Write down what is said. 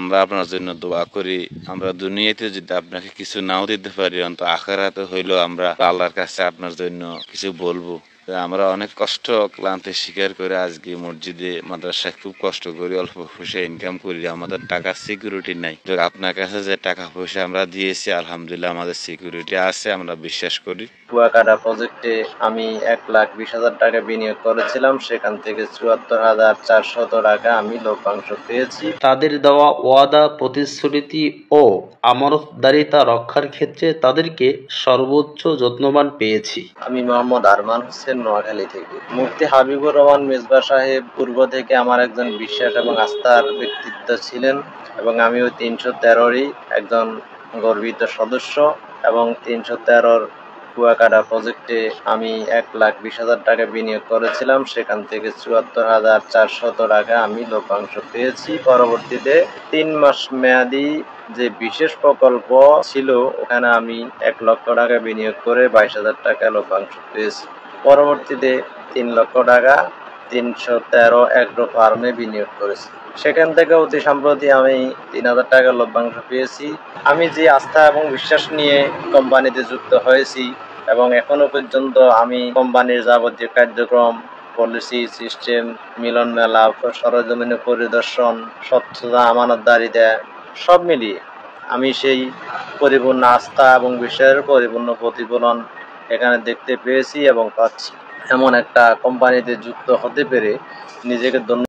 আমরা আপনার জন্য দোয়া করি। আমরা দুনিয়াতে যদি আপনাকে কিছু নাও দিতে পারি, অন্তত আখিরাতে হইলেও আমরা আল্লাহর কাছে আপনার জন্য কিছু বলবো। আমরা অনেক কষ্ট ক্লান্তি স্বীকার করে আজকে মসজিদে মাদ্রাসায় খুব কষ্ট করি, অল্প পয়সা ইনকাম করি, আমাদের টাকার সিকিউরিটি নাই। আপনার কাছে যে টাকা পয়সা আমরা দিয়েছি, আলহামদুলিল্লাহ আমাদের সিকিউরিটি আছে, আমরা বিশ্বাস করি। কুয়াকাটা প্রজেক্টে আমি 1,20,000 টাকা বিনিয়োগ করেছিলাম, সেখান থেকে 74,400 টাকা আমি লভ্যাংশ পেয়েছি। তাদের দেওয়া ওয়াদা, প্রতিশ্রুতি ও আমানতদারিতা রক্ষার ক্ষেত্রে তাদেরকে সর্বোচ্চ যত্নবান পেয়েছি। আমি মোহাম্মদ আরমান হোসেন, নোয়াখালী থেকে। মুফতি হাবিবুর রহমান মেজবা সাহেব পূর্ব থেকে আমার একজন বিশ্বাস এবং আস্থার ব্যক্তিত্ব ছিলেন, এবং আমি ওই 313-ই একজন গর্বিত সদস্য। এবং 313-র কুয়াকাটা প্রজেক্টে আমি 1,20,000 টাকা বিনিয়োগ করেছিলাম, সেখান থেকে 74,400 টাকা আমি লভ্যাংশ পেয়েছি। পরবর্তীতে 3 মাস মেয়াদি যে বিশেষ প্রকল্প ছিল, ওখানে আমি 1 লক্ষ টাকা বিনিয়োগ করে 22,000 টাকা লভ্যাংশ পেয়েছি। পরবর্তীতে 3 লক্ষ টাকা 313 অ্যাগ্রো ফার্মে বিনিয়োগ করেছি, সেখান থেকে অতি সম্প্রতি আমি 3,000 টাকা লভ্যাংশ পেয়েছি। আমি যে আস্থা এবং বিশ্বাস নিয়ে কোম্পানিতে যুক্ত হয়েছি, এবং এখনো পর্যন্ত আমি কোম্পানির যাবতীয় কার্যক্রম, পলিসি, সিস্টেম, মিলন মেলা, সরজমিনে পরিদর্শন, স্বচ্ছতা, আমানতদারিতা সব মিলিয়ে আমি সেই পরিপূর্ণ আস্থা এবং বিশ্বাসের পরিপূর্ণ প্রতিফলন এখানে দেখতে পেয়েছি এবং পাচ্ছি। এমন একটা কোম্পানিতে যুক্ত হতে পেরে নিজেকে ধন্য